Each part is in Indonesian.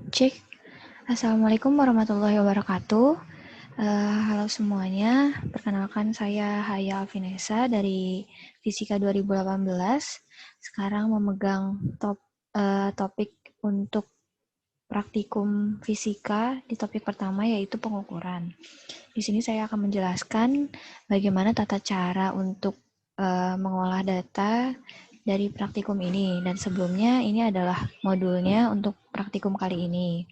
Cek. Assalamualaikum warahmatullahi wabarakatuh. Halo semuanya, perkenalkan saya Haya Alvinesa dari Fisika 2018. Sekarang memegang topik untuk praktikum fisika di topik pertama yaitu pengukuran. Di sini saya akan menjelaskan bagaimana tata cara untuk mengolah data dari praktikum ini. Dan sebelumnya ini adalah modulnya untuk praktikum kali ini.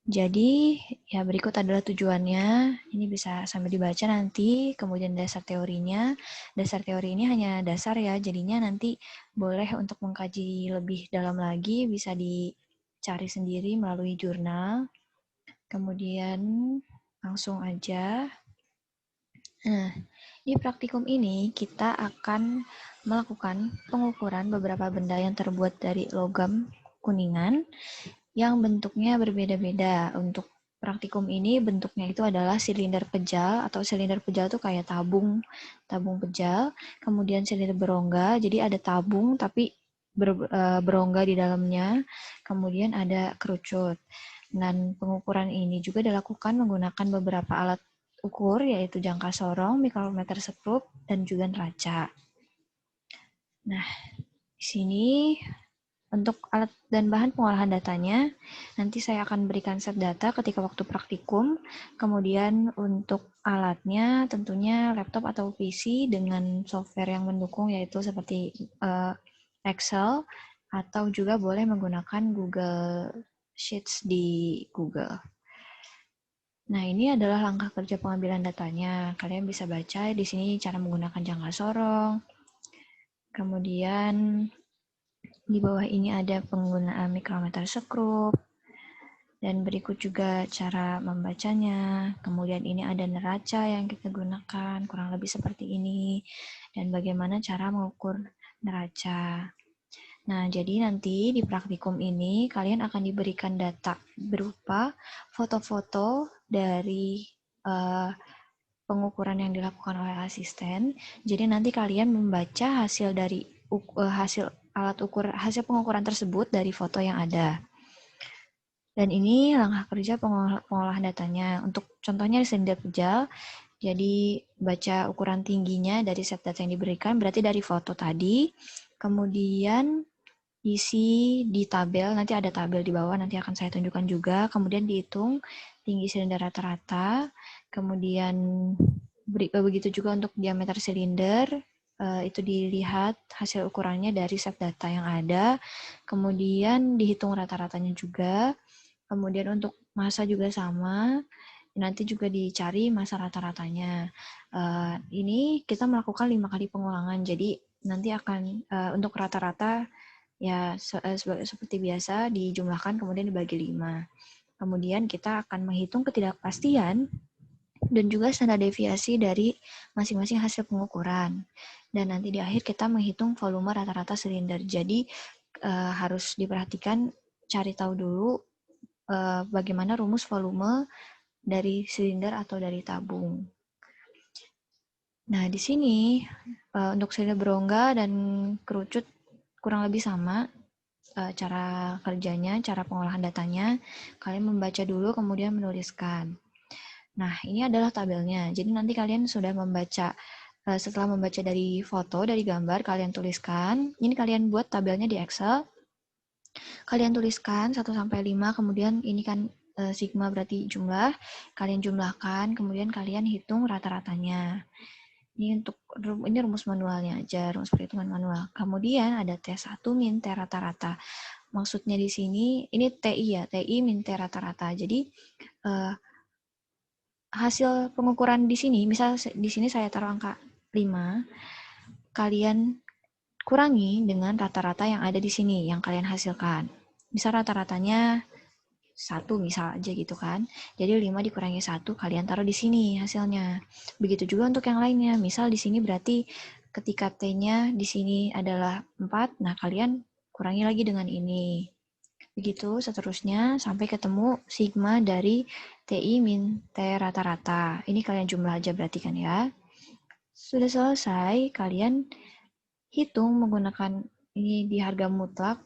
Jadi, ya berikut adalah tujuannya. Ini bisa sambil dibaca nanti, kemudian dasar teorinya. Dasar teori ini hanya dasar ya, jadinya nanti boleh untuk mengkaji lebih dalam lagi, bisa dicari sendiri melalui jurnal. Kemudian langsung aja. Nah, di praktikum ini kita akan melakukan pengukuran beberapa benda yang terbuat dari logam kuningan yang bentuknya berbeda-beda. Untuk praktikum ini bentuknya itu adalah silinder pejal, atau silinder pejal itu kayak tabung pejal, kemudian silinder berongga, jadi ada tabung tapi berongga di dalamnya, kemudian ada kerucut. Dan pengukuran ini juga dilakukan menggunakan beberapa alat ukur, yaitu jangka sorong, mikrometer sekrup, dan juga neraca. Nah, di sini untuk alat dan bahan pengolahan datanya, nanti saya akan berikan set data ketika waktu praktikum. Kemudian untuk alatnya tentunya laptop atau PC dengan software yang mendukung, yaitu seperti Excel, atau juga boleh menggunakan Google Sheets di Google. Nah, ini adalah langkah kerja pengambilan datanya. Kalian bisa baca di sini cara menggunakan jangka sorong. Kemudian di bawah ini ada penggunaan mikrometer sekrup. Dan berikut juga cara membacanya. Kemudian ini ada neraca yang kita gunakan, kurang lebih seperti ini. Dan bagaimana cara mengukur neraca. Nah, jadi nanti di praktikum ini kalian akan diberikan data berupa foto-foto dari pengukuran yang dilakukan oleh asisten. Jadi nanti kalian membaca hasil dari hasil alat ukur, hasil pengukuran tersebut dari foto yang ada. Dan ini langkah kerja pengolahan datanya. Untuk contohnya di silinder pejal, jadi baca ukuran tingginya dari set data yang diberikan, berarti dari foto tadi. Kemudian isi di tabel, nanti ada tabel di bawah, nanti akan saya tunjukkan juga. Kemudian dihitung tinggi silinder rata-rata. Kemudian begitu juga untuk diameter silinder, itu dilihat hasil ukurannya dari set data yang ada. Kemudian dihitung rata-ratanya juga. Kemudian untuk massa juga sama, nanti juga dicari massa rata-ratanya. Ini kita melakukan 5 kali pengulangan, jadi nanti akan untuk rata-rata ya seperti biasa dijumlahkan kemudian dibagi 5. Kemudian kita akan menghitung ketidakpastian dan juga standar deviasi dari masing-masing hasil pengukuran. Dan nanti di akhir kita menghitung volume rata-rata silinder. Jadi harus diperhatikan, cari tahu dulu bagaimana rumus volume dari silinder atau dari tabung. Nah, di sini untuk silinder berongga dan kerucut kurang lebih sama cara kerjanya, cara pengolahan datanya. Kalian membaca dulu kemudian menuliskan. Nah, ini adalah tabelnya. Jadi nanti kalian sudah membaca, setelah membaca dari foto, dari gambar, kalian tuliskan. Ini kalian buat tabelnya di Excel. Kalian tuliskan 1-5, kemudian ini kan sigma berarti jumlah, kalian jumlahkan, kemudian kalian hitung rata-ratanya. Ini rumus manualnya aja, rumus perhitungan manual. Kemudian ada T1 min T rata-rata. Maksudnya di sini, ini TI ya, TI min T rata-rata. Jadi hasil pengukuran di sini, misal di sini saya taruh angka 5, kalian kurangi dengan rata-rata yang ada di sini, yang kalian hasilkan. Misal rata-ratanya 1 misal aja gitu kan. Jadi 5 dikurangi 1, kalian taruh di sini hasilnya. Begitu juga untuk yang lainnya. Misal di sini berarti ketika T-nya di sini adalah 4, nah kalian kurangi lagi dengan ini. Begitu seterusnya sampai ketemu sigma dari TI min T rata-rata. Ini kalian jumlah aja berarti kan ya. Sudah selesai, kalian hitung menggunakan ini di harga mutlak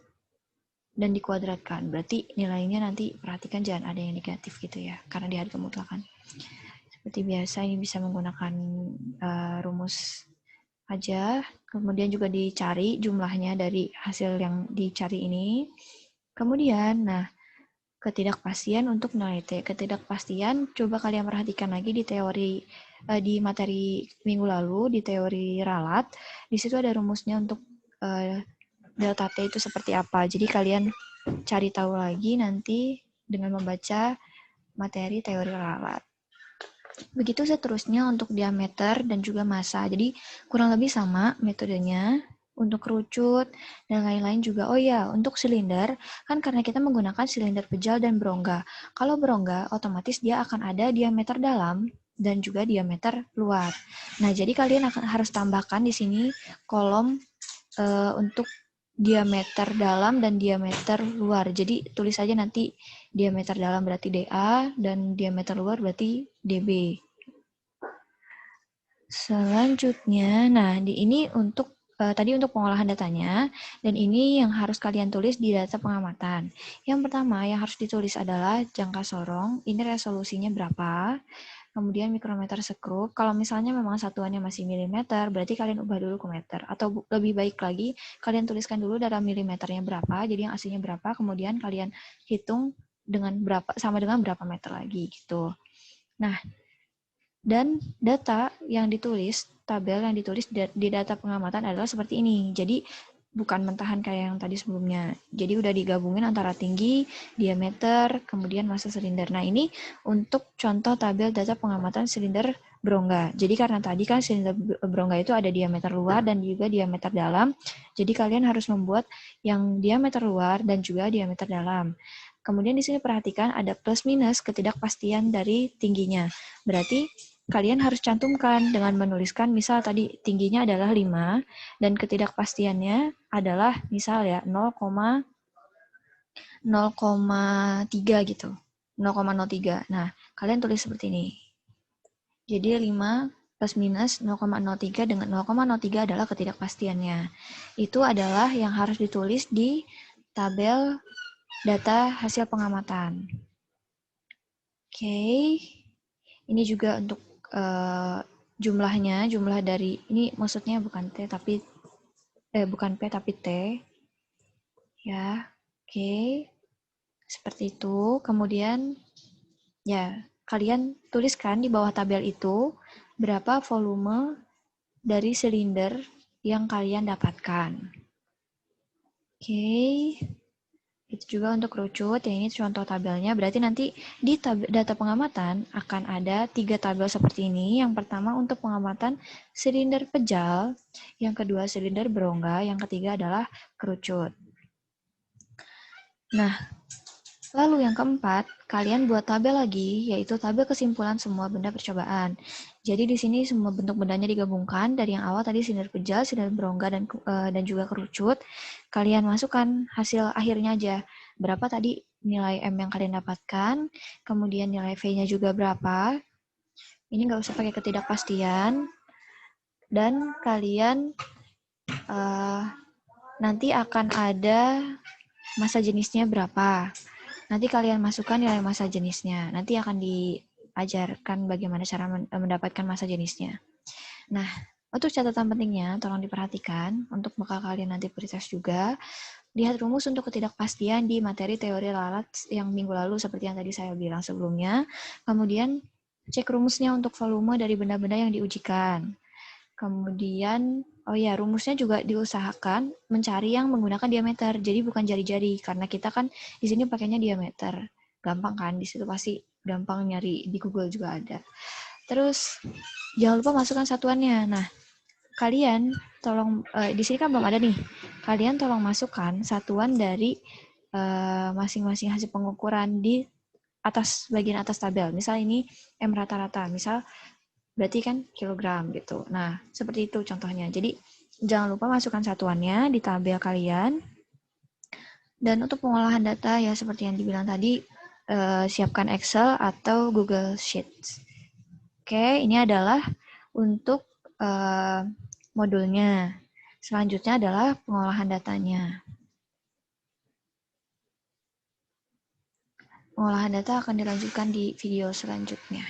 dan dikuadratkan. Berarti nilainya nanti perhatikan jangan ada yang negatif gitu ya, karena di hari kemutlakan. Seperti biasa ini bisa menggunakan rumus aja, kemudian juga dicari jumlahnya dari hasil yang dicari ini. Kemudian, nah, ketidakpastian untuk nilai T. Ketidakpastian, coba kalian perhatikan lagi di teori, di materi minggu lalu, di teori ralat, di situ ada rumusnya untuk delta T itu seperti apa. Jadi kalian cari tahu lagi nanti dengan membaca materi teori ralat. Begitu seterusnya untuk diameter dan juga massa. Jadi kurang lebih sama metodenya untuk kerucut dan lain-lain juga. Oh ya, untuk silinder, kan karena kita menggunakan silinder pejal dan berongga. Kalau berongga, otomatis dia akan ada diameter dalam dan juga diameter luar. Nah, jadi kalian harus tambahkan di sini kolom untuk diameter dalam dan diameter luar. Jadi tulis saja nanti diameter dalam berarti DA dan diameter luar berarti DB. Selanjutnya, nah di ini untuk tadi untuk pengolahan datanya, dan ini yang harus kalian tulis di data pengamatan. Yang pertama yang harus ditulis adalah jangka sorong, ini resolusinya berapa, kemudian mikrometer sekrup. Kalau misalnya memang satuannya masih milimeter, berarti kalian ubah dulu ke meter. Atau lebih baik lagi, kalian tuliskan dulu dalam milimeternya berapa, jadi yang aslinya berapa, kemudian kalian hitung dengan berapa sama dengan berapa meter lagi gitu. Nah, dan data yang ditulis, tabel yang ditulis di data pengamatan adalah seperti ini. Jadi bukan mentahan kayak yang tadi sebelumnya. Jadi udah digabungin antara tinggi, diameter, kemudian massa silinder. Nah ini untuk contoh tabel data pengamatan silinder berongga. Jadi karena tadi kan silinder berongga itu ada diameter luar dan juga diameter dalam. Jadi kalian harus membuat yang diameter luar dan juga diameter dalam. Kemudian di sini perhatikan ada plus minus ketidakpastian dari tingginya. Berarti kalian harus cantumkan dengan menuliskan misal tadi tingginya adalah 5 dan ketidakpastiannya adalah misal ya 0,03 gitu. 0,03. Nah, kalian tulis seperti ini. Jadi 5 plus minus 0,03 dengan 0,03 adalah ketidakpastiannya. Itu adalah yang harus ditulis di tabel data hasil pengamatan. Oke. Ini juga untuk jumlahnya, jumlah dari ini maksudnya bukan T tapi bukan P tapi T. Ya. Oke. Seperti itu. Kemudian ya, kalian tuliskan di bawah tabel itu berapa volume dari silinder yang kalian dapatkan. Oke. Itu juga untuk kerucut, ya ini contoh tabelnya. Berarti nanti di data pengamatan akan ada 3 tabel seperti ini. Yang pertama untuk pengamatan silinder pejal, yang kedua silinder berongga, yang ketiga adalah kerucut. Nah, lalu yang keempat, kalian buat tabel lagi, yaitu tabel kesimpulan semua benda percobaan. Jadi di sini semua bentuk bendanya digabungkan, dari yang awal tadi silinder pejal, silinder berongga, dan juga kerucut. Kalian masukkan hasil akhirnya aja. Berapa tadi nilai M yang kalian dapatkan, kemudian nilai V-nya juga berapa. Ini nggak usah pakai ketidakpastian. Dan kalian nanti akan ada massa jenisnya berapa. Nanti kalian masukkan nilai massa jenisnya. Nanti akan diajarkan bagaimana cara mendapatkan massa jenisnya. Nah, untuk catatan pentingnya, tolong diperhatikan. Untuk bakal kalian nanti pretest juga. Lihat rumus untuk ketidakpastian di materi teori lalat yang minggu lalu seperti yang tadi saya bilang sebelumnya. Kemudian cek rumusnya untuk volume dari benda-benda yang diujikan. Kemudian, oh ya, rumusnya juga diusahakan mencari yang menggunakan diameter. Jadi bukan jari-jari, karena kita kan di sini pakainya diameter. Gampang kan? Di situ pasti gampang nyari, di Google juga ada. Terus, jangan lupa masukkan satuannya. Nah, kalian tolong, di sini kan belum ada nih. Kalian tolong masukkan satuan dari masing-masing hasil pengukuran di atas bagian atas tabel. Misal ini M rata-rata. Misal berarti kan kilogram gitu. Nah, seperti itu contohnya. Jadi, jangan lupa masukkan satuannya di tabel kalian. Dan untuk pengolahan data, ya seperti yang dibilang tadi, siapkan Excel atau Google Sheets. Oke, ini adalah untuk modulnya. Selanjutnya adalah pengolahan datanya. Pengolahan data akan dilanjutkan di video selanjutnya.